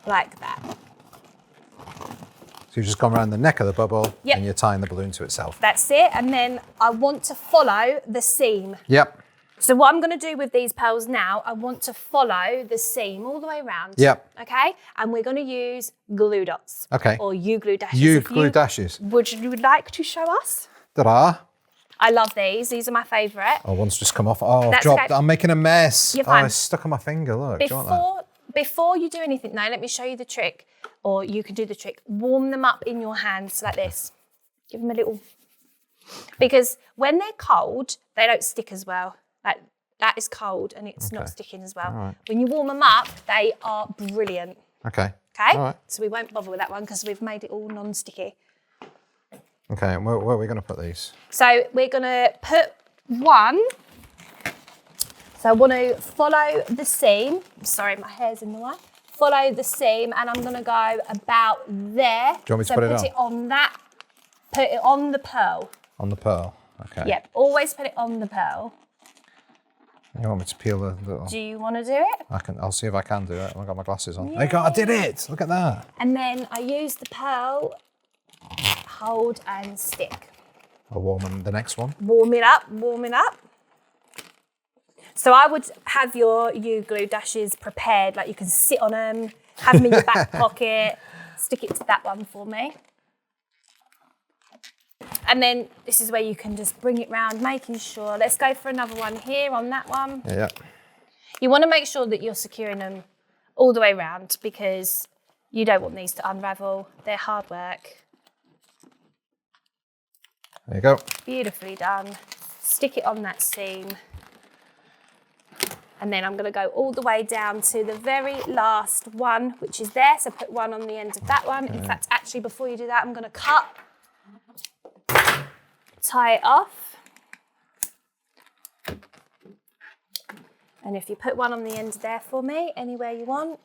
[SPEAKER 2] like that.
[SPEAKER 1] So you've just gone around the neck of the bubble and you're tying the balloon to itself.
[SPEAKER 2] That's it. And then I want to follow the seam.
[SPEAKER 1] Yep.
[SPEAKER 2] So what I'm going to do with these pearls now, I want to follow the seam all the way around.
[SPEAKER 1] Yep.
[SPEAKER 2] Okay? And we're going to use glue dots.
[SPEAKER 1] Okay.
[SPEAKER 2] Or U-glue dashes.
[SPEAKER 1] U-glue dashes.
[SPEAKER 2] Would you like to show us?
[SPEAKER 1] Ta-da.
[SPEAKER 2] I love these. These are my favourite.
[SPEAKER 1] Oh, one's just come off. Oh, I've
[SPEAKER 2] That's
[SPEAKER 1] dropped.
[SPEAKER 2] okay.
[SPEAKER 1] I'm making a mess.
[SPEAKER 2] You're fine.
[SPEAKER 1] Oh, it's stuck on my finger. Look, do you want that?
[SPEAKER 2] Before you do anything, now let me show you the trick, or you can do the trick. Warm them up in your hands like this. Give them a little, because when they're cold, they don't stick as well. Like that is cold and it's not sticking as well.
[SPEAKER 1] Right.
[SPEAKER 2] When you warm them up, they are brilliant.
[SPEAKER 1] Okay.
[SPEAKER 2] Okay?
[SPEAKER 1] All right.
[SPEAKER 2] So we won't bother with that one because we've made it all non-sticky.
[SPEAKER 1] Okay, and where are we going to put these?
[SPEAKER 2] So we're going to put one. So I want to follow the seam. Sorry, my hair's in the way. Follow the seam, and I'm going to go about there.
[SPEAKER 1] Do you want me to
[SPEAKER 2] so
[SPEAKER 1] put it
[SPEAKER 2] put it on that. Put it on the pearl.
[SPEAKER 1] On the pearl. Okay.
[SPEAKER 2] Yep. Always put it on the pearl.
[SPEAKER 1] You want me to peel the little?
[SPEAKER 2] Do you want to do it?
[SPEAKER 1] I'll see if I can do it. I've got my glasses on. There you go. I did it. Look at that.
[SPEAKER 2] And then I use the pearl. Hold and stick.
[SPEAKER 1] I'll warm the next one.
[SPEAKER 2] Warm it up. Warm it up. So I would have your U-glue dashes prepared, like you can sit on them, have them in your back pocket, stick it to that one for me. And then this is where you can just bring it round, making sure. Let's go for another one here on that one.
[SPEAKER 1] Yeah.
[SPEAKER 2] You want to make sure that you're securing them all the way round because you don't want these to unravel. They're hard work.
[SPEAKER 1] There you go.
[SPEAKER 2] Beautifully done. Stick it on that seam. And then I'm going to go all the way down to the very last one, which is there. So put one on the end of that one. In fact, actually, before you do that, I'm going to cut, tie it off. And if you put one on the end there for me, anywhere you want.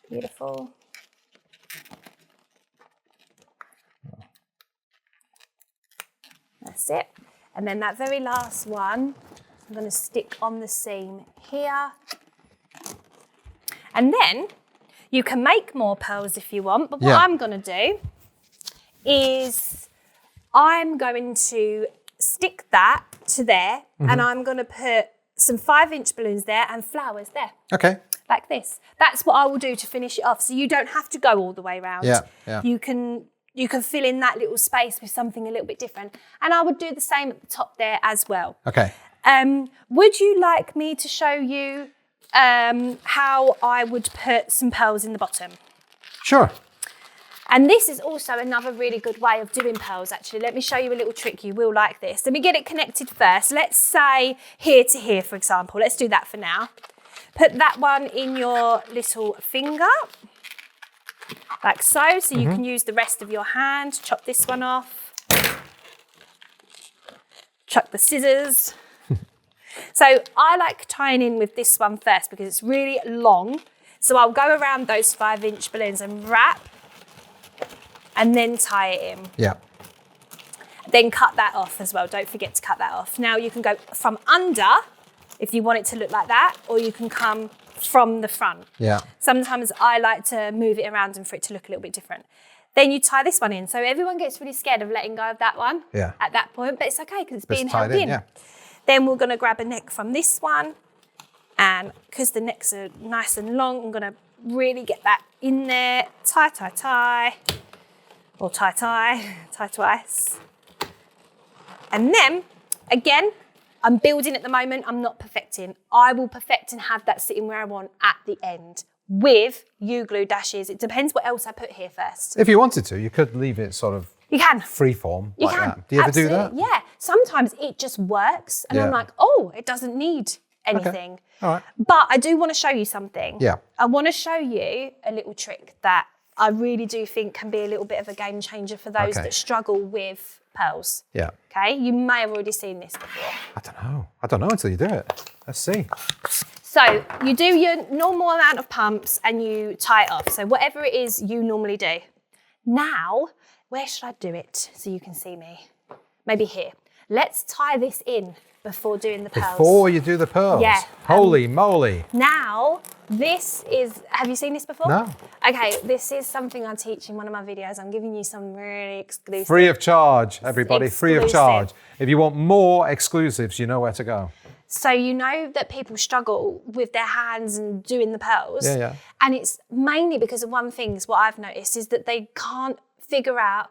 [SPEAKER 2] Beautiful. That's it. And then that very last one, I'm going to stick on the seam here. And then you can make more pearls if you want, but what I'm going to do is I'm going to stick that to there and I'm going to put some 5-inch balloons there and flowers there.
[SPEAKER 1] Okay.
[SPEAKER 2] Like this. That's what I will do to finish it off. So you don't have to go all the way around.
[SPEAKER 1] Yeah.
[SPEAKER 2] You can fill in that little space with something a little bit different. And I would do the same at the top there as well.
[SPEAKER 1] Okay.
[SPEAKER 2] Would you like me to show you how I would put some pearls in the bottom?
[SPEAKER 1] Sure.
[SPEAKER 2] And this is also another really good way of doing pearls, actually. Let me show you a little trick. You will like this. Let me get it connected first. Let's say here to here, for example. Let's do that for now. Put that one in your little finger, like so. So you can use the rest of your hand. Chop this one off. Chuck the scissors. So I like tying in with this one first because it's really long. So I'll go around those 5-inch balloons and wrap and then tie it in.
[SPEAKER 1] Yeah.
[SPEAKER 2] Then cut that off as well. Don't forget to cut that off. Now you can go from under if you want it to look like that, or you can come from the front.
[SPEAKER 1] Yeah.
[SPEAKER 2] Sometimes I like to move it around and for it to look a little bit different. Then you tie this one in. So everyone gets really scared of letting go of that one at that point, but it's okay because it's being held in.
[SPEAKER 1] Yeah.
[SPEAKER 2] Then we're going to grab a neck from this one, and because the necks are nice and long, I'm going to really get that in there. Tie, tie, tie, or tie, tie, tie twice. And then, again, I'm building at the moment, I'm not perfecting. I will perfect and have that sitting where I want at the end with U-glue dashes. It depends what else I put here first.
[SPEAKER 1] If you wanted to, you could leave it sort of
[SPEAKER 2] You can.
[SPEAKER 1] freeform
[SPEAKER 2] You
[SPEAKER 1] like
[SPEAKER 2] can.
[SPEAKER 1] that. Do you ever do that?
[SPEAKER 2] Absolutely. Yeah. Sometimes it just works and I'm like, oh, it doesn't need anything.
[SPEAKER 1] Okay. All right.
[SPEAKER 2] But I do want to show you something.
[SPEAKER 1] Yeah.
[SPEAKER 2] I want to show you a little trick that I really do think can be a little bit of a game changer for those that struggle with pearls.
[SPEAKER 1] Yeah.
[SPEAKER 2] Okay. You may have already seen this before.
[SPEAKER 1] I don't know. I don't know until you do it. Let's see.
[SPEAKER 2] So you do your normal amount of pumps and you tie it off. So whatever it is you normally do. Now, where should I do it so you can see me? Maybe here. Let's tie this in. before doing the pearls.
[SPEAKER 1] Before you do the pearls?
[SPEAKER 2] Yeah.
[SPEAKER 1] Holy moly.
[SPEAKER 2] Now, this is, have you seen this before?
[SPEAKER 1] No.
[SPEAKER 2] Okay, this is something I teach in one of my videos. I'm giving you some really exclusive.
[SPEAKER 1] Free of charge, everybody, free of
[SPEAKER 2] Exclusive.
[SPEAKER 1] charge. If you want more exclusives, you know where to go.
[SPEAKER 2] So you know that people struggle with their hands and doing the pearls.
[SPEAKER 1] Yeah, yeah.
[SPEAKER 2] And it's mainly because of one thing, is what I've noticed, is that they can't figure out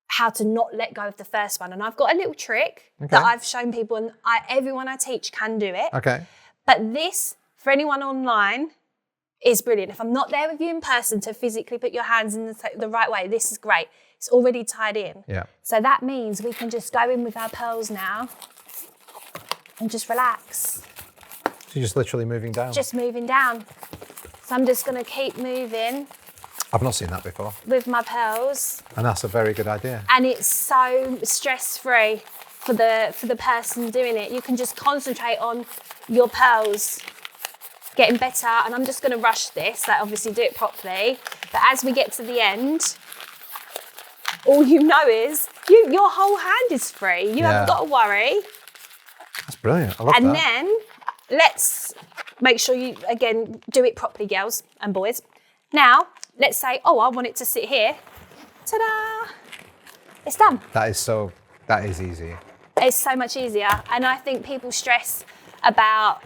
[SPEAKER 2] how to not let go of the first one. And I've got a little trick that I've shown people, and everyone I teach can do it.
[SPEAKER 1] Okay.
[SPEAKER 2] But this, for anyone online, is brilliant. If I'm not there with you in person to physically put your hands in the right way, this is great. It's already tied in.
[SPEAKER 1] Yeah.
[SPEAKER 2] So that means we can just go in with our pearls now and just relax.
[SPEAKER 1] So you're just literally moving down?
[SPEAKER 2] Just moving down. So I'm just going to keep moving
[SPEAKER 1] I've not seen that before.
[SPEAKER 2] with my pearls.
[SPEAKER 1] And that's a very good idea.
[SPEAKER 2] And it's so stress-free for the person doing it. You can just concentrate on your pearls getting better. And I'm just going to rush this, like obviously do it properly. But as we get to the end, all you know is your whole hand is free. You haven't got to worry.
[SPEAKER 1] That's brilliant. I love that.
[SPEAKER 2] And then let's make sure you, again, do it properly, girls and boys. Now, let's say, oh, I want it to sit here. Ta-da! It's done.
[SPEAKER 1] That is easy.
[SPEAKER 2] It's so much easier. And I think people stress about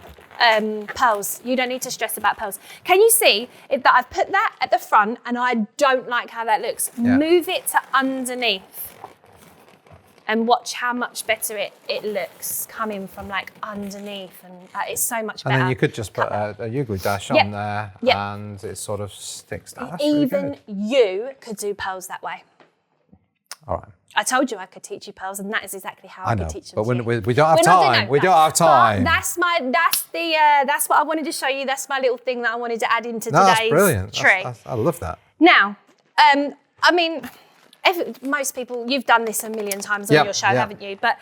[SPEAKER 2] pearls. You don't need to stress about pearls. Can you see that I've put that at the front and I don't like how that looks?
[SPEAKER 1] Yeah.
[SPEAKER 2] Move it to underneath and watch how much better it looks coming from like underneath, and it's so much better.
[SPEAKER 1] And then you could just put a Uglue dash on there and it sort of sticks down. That's really
[SPEAKER 2] Even
[SPEAKER 1] good.
[SPEAKER 2] you could do pearls that way.
[SPEAKER 1] All right.
[SPEAKER 2] I told you I could teach you pearls, and that is exactly how I
[SPEAKER 1] know,
[SPEAKER 2] could teach them
[SPEAKER 1] but
[SPEAKER 2] to you.
[SPEAKER 1] we don't have time. We don't have time.
[SPEAKER 2] But that's what I wanted to show you. That's my little thing that I wanted to add into
[SPEAKER 1] That's
[SPEAKER 2] today's
[SPEAKER 1] brilliant.
[SPEAKER 2] tree.
[SPEAKER 1] I love that.
[SPEAKER 2] Now, I mean, most people, you've done this a million times on your show, haven't you? But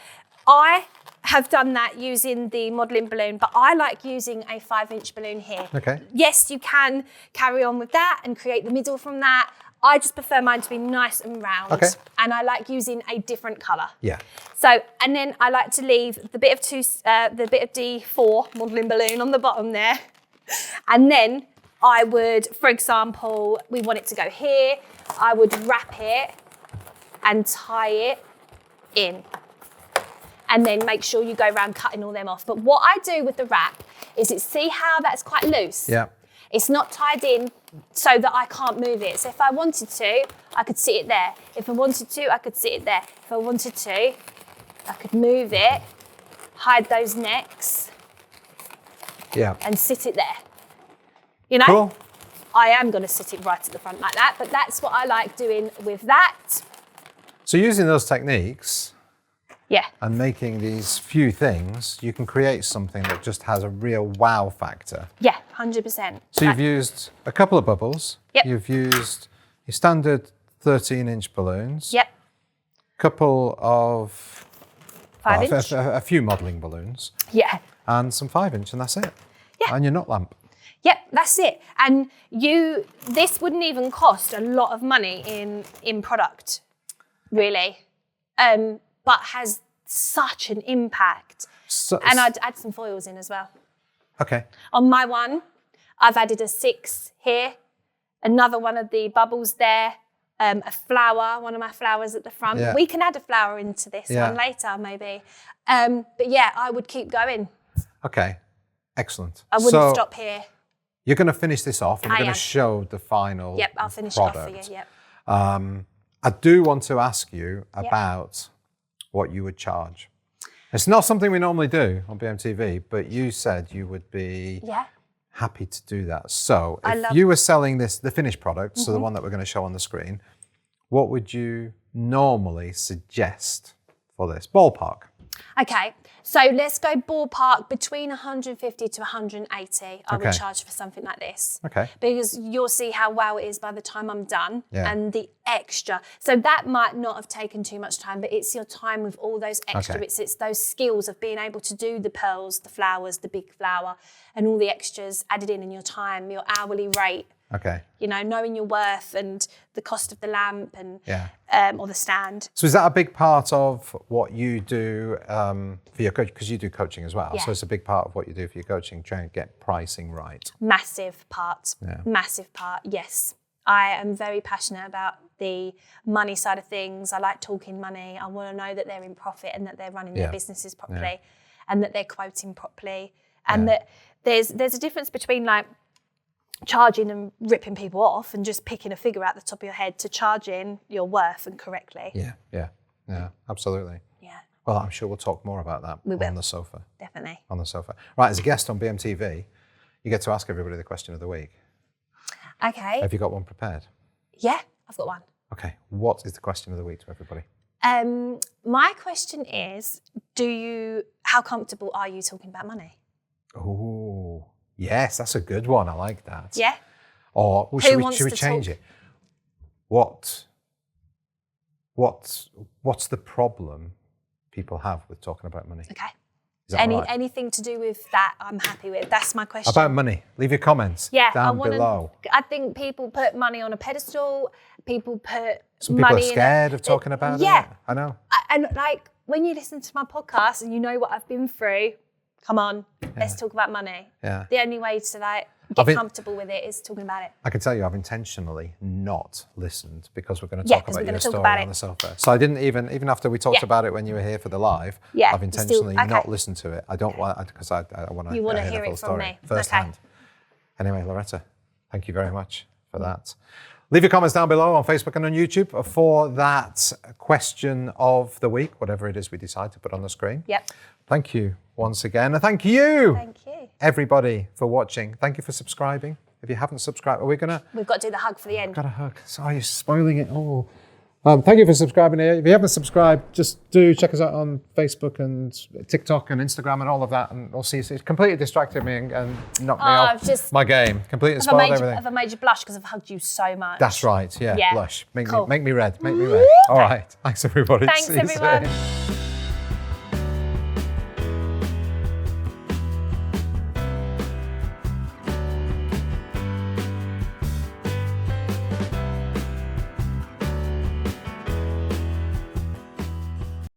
[SPEAKER 2] I have done that using the modelling balloon, but I like using a 5-inch balloon here.
[SPEAKER 1] Okay.
[SPEAKER 2] Yes, you can carry on with that and create the middle from that. I just prefer mine to be nice and round.
[SPEAKER 1] Okay.
[SPEAKER 2] And I like using a different colour.
[SPEAKER 1] Yeah.
[SPEAKER 2] So, and then I like to leave the bit of D4 modelling balloon on the bottom there. And then I would, for example, we want it to go here. I would wrap it and tie it in. And then make sure you go around cutting all them off. But what I do with the wrap is see how that's quite loose?
[SPEAKER 1] Yeah.
[SPEAKER 2] It's not tied in so that I can't move it. So if I wanted to, I could sit it there. If I wanted to, I could sit it there. If I wanted to, I could move it, hide those necks, and sit it there. You know?
[SPEAKER 1] Cool.
[SPEAKER 2] I am going to sit it right at the front like that, but that's what I like doing with that.
[SPEAKER 1] So using those techniques
[SPEAKER 2] Yeah.
[SPEAKER 1] and making these few things, you can create something that just has a real wow factor.
[SPEAKER 2] Yeah, 100%.
[SPEAKER 1] So you've used a couple of bubbles.
[SPEAKER 2] Yep.
[SPEAKER 1] You've used your standard 13-inch balloons.
[SPEAKER 2] Yep.
[SPEAKER 1] Couple of
[SPEAKER 2] 5-inch.
[SPEAKER 1] a few modelling balloons.
[SPEAKER 2] Yeah.
[SPEAKER 1] And some 5-inch, and that's it.
[SPEAKER 2] Yeah.
[SPEAKER 1] And your knot lamp.
[SPEAKER 2] Yep, that's it. And this wouldn't even cost a lot of money in product, really, but has such an impact. And I'd add some foils in as well.
[SPEAKER 1] Okay.
[SPEAKER 2] On my one, I've added a 6 here, another one of the bubbles there, a flower, one of my flowers at the front.
[SPEAKER 1] Yeah.
[SPEAKER 2] We can add a flower into this one later, maybe. But yeah, I would keep going.
[SPEAKER 1] Okay. Excellent.
[SPEAKER 2] I wouldn't stop here.
[SPEAKER 1] You're going to finish this off and we're going
[SPEAKER 2] am.
[SPEAKER 1] to show the final
[SPEAKER 2] Yep, I'll finish
[SPEAKER 1] product.
[SPEAKER 2] it off for you, yep.
[SPEAKER 1] I do want to ask you about what you would charge. It's not something we normally do on BMTV, but you said you would be happy to do that. So if you were selling the finished product, so the one that we're going to show on the screen, what would you normally suggest for this? Ballpark.
[SPEAKER 2] Okay, so let's go ballpark between 150 to 180 I would charge for something like this.
[SPEAKER 1] Okay.
[SPEAKER 2] Because you'll see how wow it is by the time I'm done and the extra. So that might not have taken too much time, but it's your time with all those extra bits. It's those skills of being able to do the pearls, the flowers, the big flower, and all the extras added in your time, your hourly rate
[SPEAKER 1] Okay.
[SPEAKER 2] You know, knowing your worth and the cost of the lamp and or the stand.
[SPEAKER 1] So is that a big part of what you do for your coach? Because you do coaching as well.
[SPEAKER 2] Yeah.
[SPEAKER 1] So it's a big part of what you do for your coaching, trying to get pricing right.
[SPEAKER 2] Massive part.
[SPEAKER 1] Yeah.
[SPEAKER 2] Massive part, yes. I am very passionate about the money side of things. I like talking money. I want to know that they're in profit and that they're running their businesses properly and that they're quoting properly. And that there's a difference between like charging and ripping people off and just picking a figure out the top of your head to charging your worth and correctly.
[SPEAKER 1] Yeah, absolutely.
[SPEAKER 2] Yeah.
[SPEAKER 1] Well, I'm sure we'll talk more about that on the sofa.
[SPEAKER 2] Definitely.
[SPEAKER 1] On the sofa. Right, as a guest on BMTV, you get to ask everybody the question of the week.
[SPEAKER 2] Okay.
[SPEAKER 1] Have you got one prepared?
[SPEAKER 2] Yeah, I've got one.
[SPEAKER 1] Okay, what is the question of the week to everybody?
[SPEAKER 2] My question is, how comfortable are you talking about money?
[SPEAKER 1] Oh, yes, that's a good one. I like that.
[SPEAKER 2] Yeah.
[SPEAKER 1] Or should we change it? What's the problem people have with talking about money?
[SPEAKER 2] Okay.
[SPEAKER 1] Is that right?
[SPEAKER 2] Anything to do with that, I'm happy with. That's my question.
[SPEAKER 1] About money. Leave your comments down below.
[SPEAKER 2] I think people put money on a pedestal. People put
[SPEAKER 1] Some people
[SPEAKER 2] money
[SPEAKER 1] are scared of talking about it.
[SPEAKER 2] Yeah.
[SPEAKER 1] I know.
[SPEAKER 2] And like when you listen to my podcast and you know what I've been through, come on, let's talk about money.
[SPEAKER 1] Yeah.
[SPEAKER 2] The only way to like get comfortable with it is talking about it.
[SPEAKER 1] I can tell you I've intentionally not listened because we're going to talk about your story on the sofa. So I didn't even after we talked about it when you were here for the live, I've intentionally not listened to it. I don't want, because I want to hear the full story firsthand. Anyway, Loretta, thank you very much for that. Leave your comments down below on Facebook and on YouTube for that question of the week, whatever it is we decide to put on the screen.
[SPEAKER 2] Yep.
[SPEAKER 1] Thank you once again. And thank you.
[SPEAKER 2] Thank you.
[SPEAKER 1] Everybody for watching. Thank you for subscribing. If you haven't subscribed, we've got
[SPEAKER 2] to do the hug for the end.
[SPEAKER 1] Got a hug. Sorry, you're spoiling it all. Thank you for subscribing here. If you haven't subscribed, just do check us out on Facebook and TikTok and Instagram and all of that, and we'll see. It completely distracted me and knocked me off my game. Completely spoiled everything.
[SPEAKER 2] Have I made you blush because I've hugged you so much?
[SPEAKER 1] That's right. Yeah. Blush. Make me red. Make me red. All right. Thanks everybody.
[SPEAKER 2] Thanks everyone.